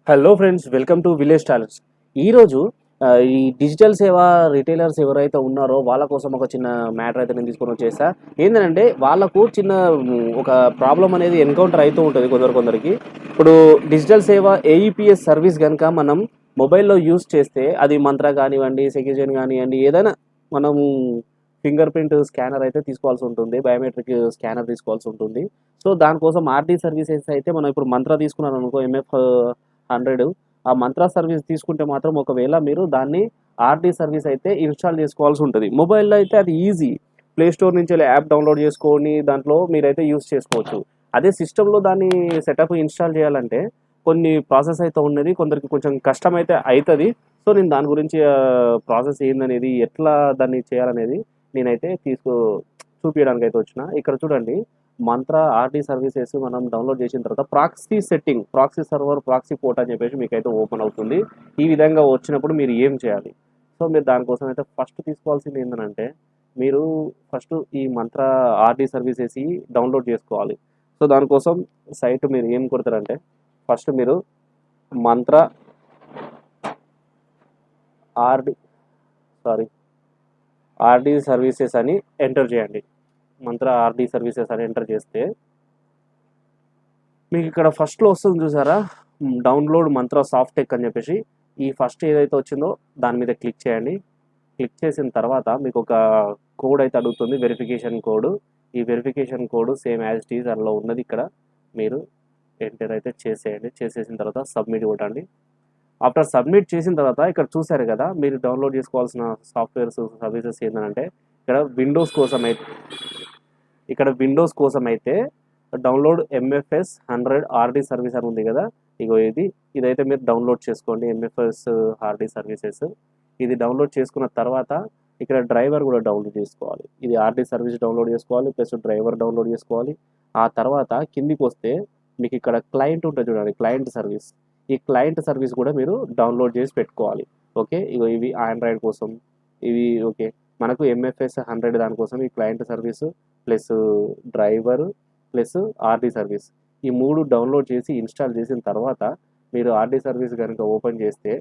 Hello friends, welcome to village talents. ఈరోజు ఈ digital సేవ రిటైలర్స్ ఎవరైతే ఉన్నారో వాళ్ళ కోసం ఒక చిన్న మ్యాటర్ అయితే నేను తీసుకొని వచ్చేసా. ఏంటంటే వాళ్ళకు చిన్న ఒక ప్రాబ్లం అనేది ఎన్కౌంటర్ అవుతూ ఉంటుంది కొందరికి. ఇప్పుడు డిజిటల్ సేవ ఏఈపిఎస్ సర్వీస్ కనుక మనం మొబైల్లో యూస్ చేస్తే అది మంత్రా కానివ్వండి, సెక్యూజన్ కానివ్వండి, ఏదైనా మనం ఫింగర్ ప్రింట్ స్కానర్ అయితే తీసుకోవాల్సి ఉంటుంది, బయోమెట్రిక్ స్కానర్ తీసుకోవాల్సి ఉంటుంది. సో దానికోసం ఆర్టీ సర్వీసెస్ అయితే మనం ఇప్పుడు మంత్రా తీసుకున్నాను అనుకో, MF100 ఆ మంత్రా సర్వీస్ తీసుకుంటే మాత్రం ఒకవేళ మీరు దాన్ని ఆర్డీ సర్వీస్ అయితే ఇన్స్టాల్ చేసుకోవాల్సి ఉంటుంది. మొబైల్లో అయితే అది ఈజీ, ప్లే స్టోర్ నుంచి యాప్ డౌన్లోడ్ చేసుకొని దాంట్లో మీరైతే యూస్ చేసుకోవచ్చు. అదే సిస్టంలో దాన్ని సెటప్ ఇన్స్టాల్ చేయాలంటే కొన్ని ప్రాసెస్ అయితే ఉన్నది, కొందరికి కొంచెం కష్టం అయితే అవుతుంది. సో నేను దాని గురించి ప్రాసెస్ ఏందనేది, ఎట్లా దాన్ని చేయాలనేది నేనైతే చూపించడానికి అయితే వచ్చిన. ఇక్కడ చూడండి, మంత్రా ఆర్టీ సర్వీసెస్ మనం డౌన్లోడ్ చేసిన తర్వాత proxy setting, proxy server, proxy port అని చెప్పేసి మీకైతే ఓపెన్ అవుతుంది. ఈ విధంగా వచ్చినప్పుడు మీరు ఏం చేయాలి? సో మీరు దానికోసం అయితే ఫస్ట్ తీసుకోవాల్సింది ఏంటంటే, మీరు ఫస్ట్ ఈ మంత్రా ఆర్టీ సర్వీసెస్ డౌన్లోడ్ చేసుకోవాలి. సో దానికోసం సైట్ మీరు ఏం కొడతారంటే, ఫస్ట్ మీరు mantra RD sorry RD services అని ఎంటర్ చేయండి. మంత్రా ఆర్డీ సర్వీసెస్ అని ఎంటర్ చేస్తే మీకు ఇక్కడ ఫస్ట్లో వస్తుంది చూసారా, డౌన్లోడ్ మంత్రా సాఫ్ట్ టెక్ అని చెప్పేసి. ఈ ఫస్ట్ ఏదైతే వచ్చిందో దాని మీద క్లిక్ చేయండి. క్లిక్ చేసిన తర్వాత మీకు ఒక కోడ్ అయితే అడుగుతుంది, వెరిఫికేషన్ కోడ్. ఈ verification code same as it is అందులో ఉన్నది. ఇక్కడ మీరు ఎంటర్ అయితే చేసేయండి. చేసేసిన తర్వాత సబ్మిట్ కొట్టండి. ఆఫ్టర్ సబ్మిట్ చేసిన తర్వాత ఇక్కడ చూసారు కదా, మీరు డౌన్లోడ్ చేసుకోవాల్సిన సాఫ్ట్వేర్స్ సర్వీసెస్ ఏంటంటే, ఇక్కడ విండోస్ కోసం అయితే డౌన్లోడ్ MFS100 ఆర్డీ సర్వీస్ అని ఉంది కదా. ఇగో ఇదైతే మీరు డౌన్లోడ్ చేసుకోండి, MFS ఆర్డీ సర్వీసెస్. ఇది డౌన్లోడ్ చేసుకున్న తర్వాత ఇక్కడ డ్రైవర్ కూడా డౌన్లోడ్ చేసుకోవాలి. ఇది ఆర్డీ సర్వీస్ డౌన్లోడ్ చేసుకోవాలి, ప్లస్ డ్రైవర్ డౌన్లోడ్ చేసుకోవాలి. ఆ తర్వాత కిందికి వస్తే మీకు ఇక్కడ క్లయింట్ ఉంటుంది చూడండి, క్లయింట్ సర్వీస్. ఈ క్లయింట్ సర్వీస్ కూడా మీరు డౌన్లోడ్ చేసి పెట్టుకోవాలి. ఓకే, ఇవి ఆండ్రాయిడ్ కోసం ఇవి. ఓకే, మనకు MFS100 దానికోసం ఈ client service plus driver plus RD service, ఈ మూడు డౌన్లోడ్ చేసి ఇన్స్టాల్ చేసిన తర్వాత మీరు ఆర్డీ సర్వీస్ కనుక ఓపెన్ చేస్తే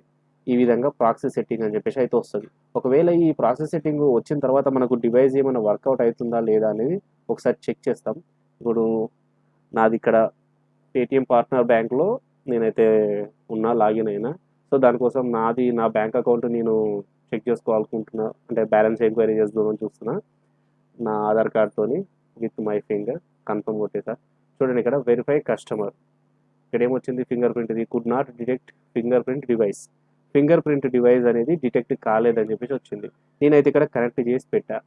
ఈ విధంగా ప్రాక్సీ సెట్టింగ్ అని చెప్పేసి అయితే వస్తుంది. ఒకవేళ ఈ ప్రాక్సీ సెట్టింగ్ వచ్చిన తర్వాత మనకు డివైస్ ఏమైనా వర్కౌట్ అవుతుందా లేదా అనేది ఒకసారి చెక్ చేస్తాం. ఇప్పుడు నాది ఇక్కడ పేటిఎం పార్ట్నర్ బ్యాంక్లో నేనైతే లాగిన్ అయినా. సో దానికోసం నా బ్యాంక్ అకౌంట్ నేను చెక్ చేసుకోవాలనుకుంటున్నా, అంటే బ్యాలెన్స్ ఎంక్వైరీ చేద్దామని చూస్తున్నా. నా ఆధార్ కార్డ్తోని విత్ మై ఫింగర్ కన్ఫర్మ్ కొట్టేసా. చూడండి ఇక్కడ వెరిఫై కస్టమర్, ఇక్కడ ఏమొచ్చింది, ఫింగర్ ప్రింట్ ఇది could not detect finger print device. Finger print device అనేది డిటెక్ట్ కాలేదని చెప్పేసి వచ్చింది. నేనైతే ఇక్కడ కనెక్ట్ చేసి పెట్టా,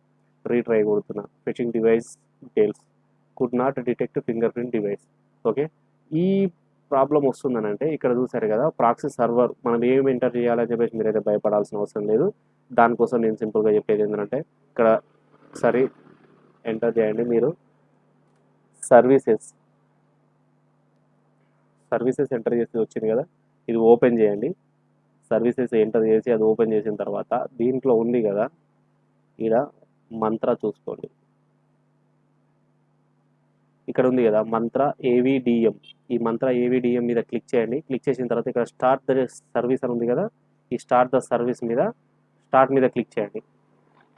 రీట్రై కొడుతున్నా. Fetching device details could not detect finger print device. Okay, ఈ ప్రాబ్లం వస్తుందని అంటే ఇక్కడ చూసారు కదా, ప్రాక్సీ సర్వర్ మనం ఏమి ఎంటర్ చేయాలని చెప్పేసి మీరైతే భయపడాల్సిన అవసరం లేదు. దానికోసం నేను సింపుల్గా చెప్పేది ఏంటంటే, ఇక్కడ ఒకసారి ఎంటర్ చేయండి. మీరు సర్వీసెస్ ఎంటర్ చేసి వచ్చింది కదా, ఇది ఓపెన్ చేయండి. సర్వీసెస్ ఎంటర్ చేసి అది ఓపెన్ చేసిన తర్వాత దీంట్లో ఉంది కదా, ఇక్కడ మంత్రా చూసుకోండి. ఇక్కడ ఉంది కదా మంత్రా ఏవిడిఎం, ఈ మంత్రా ఏవిడిఎం మీద క్లిక్ చేయండి. క్లిక్ చేసిన తర్వాత ఇక్కడ స్టార్ట్ ద సర్వీస్ అని ఉంది కదా, ఈ స్టార్ట్ ద సర్వీస్ మీద క్లిక్ చేయండి.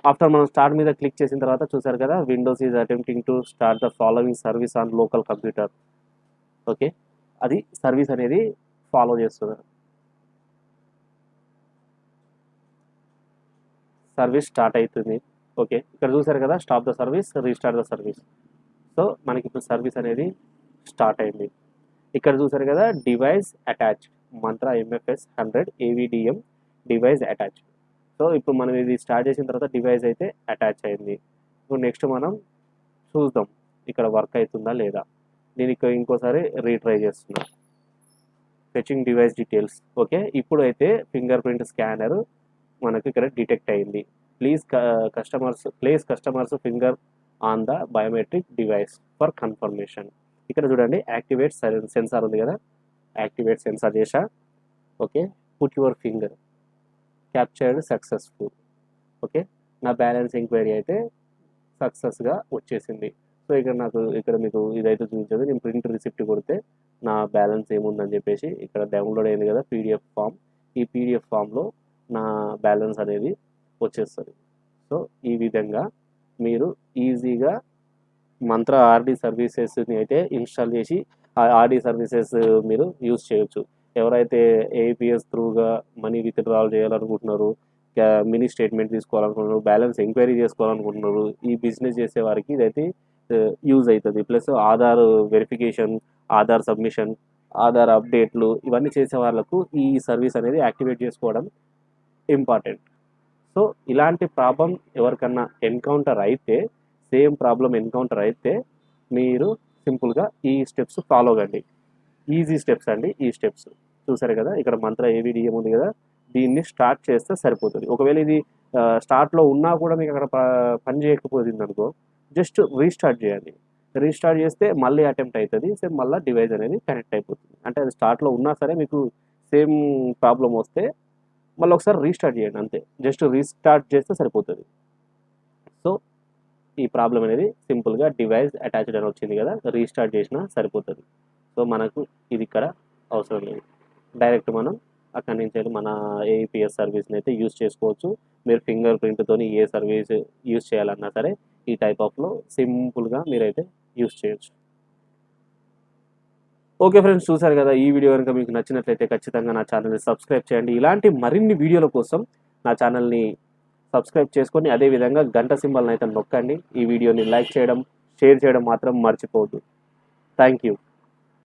ఆఫ్టర్ మనం స్టార్ట్ మీద క్లిక్ చేసిన తర్వాత చూసారు కదా, Windows is attempting to start the following service on local computer. Okay, అది సర్వీస్ అనేది ఫాలో చేస్తుంది. సర్వీస్ స్టార్ట్ అవుతుంది. ఓకే, ఇక్కడ చూసారు కదా, stop the service, restart the service. So మనకి ఇప్పుడు సర్వీస్ అనేది స్టార్ట్ అయింది. ఇక్కడ చూసారు కదా, device attach, Mantra MFS100 AVDM device attach. So ఇప్పుడు మనం ఇది స్టార్ట్ చేసిన తర్వాత డివైస్ అయితే అటాచ్ అయింది. ఇప్పుడు నెక్స్ట్ మనం చూద్దాం ఇక్కడ వర్క్ అవుతుందా లేదా. నేను ఇక్కడ ఇంకోసారి రీట్రై చేస్తున్నా. Fetching device details. ఓకే, ఇప్పుడు అయితే ఫింగర్ ప్రింట్ స్కానర్ మనకి ఇక్కడ డిటెక్ట్ అయింది. Place customers finger on the biometric device for confirmation. ఇక్కడ చూడండి, యాక్టివేట్ సెన్సార్ ఉంది కదా, యాక్టివేట్ సెన్సార్ చేశా. Okay, put your finger, captured successful. Okay, నా బ్యాలెన్స్ ఎంక్వైరీ అయితే సక్సెస్గా వచ్చేసింది. సో ఇక్కడ మీకు ఇదైతే చూపించదు. నేను ప్రింట్ రిసిప్ట్ కొడితే నా బ్యాలెన్స్ ఏముందని చెప్పేసి ఇక్కడ డౌన్లోడ్ అయింది కదా పీడిఎఫ్ ఫామ్, ఈ పీడిఎఫ్ ఫామ్లో నా బ్యాలెన్స్ అనేది వచ్చేస్తుంది. సో ఈ విధంగా మీరు ఈజీగా మంత్ర ఆర్డీ సర్వీసెస్ని అయితే ఇన్స్టాల్ చేసి ఆ ఆర్డీ సర్వీసెస్ మీరు యూజ్ చేయొచ్చు. ఎవరైతే ఏపీఎస్ త్రూగా మనీ విత్డ్రాల్ చేయాలనుకుంటున్నారు, మినీ స్టేట్మెంట్ తీసుకోవాలనుకుంటున్నారు, బ్యాలెన్స్ ఎంక్వైరీ చేసుకోవాలనుకుంటున్నారు, ఈ బిజినెస్ చేసే వారికి ఇదైతే యూజ్ అవుతుంది. Plus Aadhaar verification, Aadhaar submission, Aadhaar అప్డేట్లు ఇవన్నీ చేసే వాళ్ళకు ఈ సర్వీస్ అనేది యాక్టివేట్ చేసుకోవడం ఇంపార్టెంట్. సో ఇలాంటి ప్రాబ్లం ఎవరికన్నా ఎన్కౌంటర్ అయితే, సేమ్ ప్రాబ్లం ఎన్కౌంటర్ అయితే మీరు సింపుల్గా ఈ స్టెప్స్ ఫాలో కండి. ఈజీ స్టెప్స్ అండి ఈ స్టెప్స్. చూసారు కదా ఇక్కడ మంత్ర ఏవిడిఎం ఉంది కదా, దీన్ని స్టార్ట్ చేస్తే సరిపోతుంది. ఒకవేళ ఇది స్టార్ట్లో ఉన్నా కూడా మీకు అక్కడ పని చేయకపోతుంది అనుకో, జస్ట్ రీస్టార్ట్ చేయండి. రీస్టార్ట్ చేస్తే మళ్ళీ అటెంప్ట్ అవుతుంది, సేమ్ మళ్ళీ డివైస్ అనేది కనెక్ట్ అయిపోతుంది. అంటే అది స్టార్ట్లో ఉన్నా సరే మీకు సేమ్ ప్రాబ్లం వస్తే మళ్ళీ ఒకసారి రీస్టార్ట్ చేయండి అంతే. జస్ట్ రీస్టార్ట్ చేస్తే సరిపోతుంది. సో ఈ ప్రాబ్లం అనేది సింపుల్గా డివైస్ అటాచ్డ్ అని వచ్చింది కదా, రీస్టార్ట్ చేసినా సరిపోతుంది. సో మనకు ఇది ఇక్కడ అవసరం లేదు. డైరెక్ట్ మనం అక్కడి నుంచి మన ఏఈపిఎస్ సర్వీస్ని అయితే యూజ్ చేసుకోవచ్చు. మీరు ఫింగర్ ప్రింట్తో ఏ సర్వీస్ యూజ్ చేయాలన్నా సరే ఈ టైప్ ఆఫ్లో సింపుల్గా మీరైతే యూజ్ చేయొచ్చు. ఓకే ఫ్రెండ్స్, చూసారు కదా, ఈ వీడియో కనుక మీకు నచ్చినట్లయితే ఖచ్చితంగా నా ఛానల్ని సబ్స్క్రైబ్ చేయండి. ఇలాంటి మరిన్ని వీడియోల కోసం నా ఛానల్ని సబ్స్క్రైబ్ చేసుకొని అదేవిధంగా గంట సింబల్ని అయితే నొక్కండి. ఈ వీడియోని లైక్ చేయడం, షేర్ చేయడం మాత్రం మర్చిపోవద్దు. Thank you.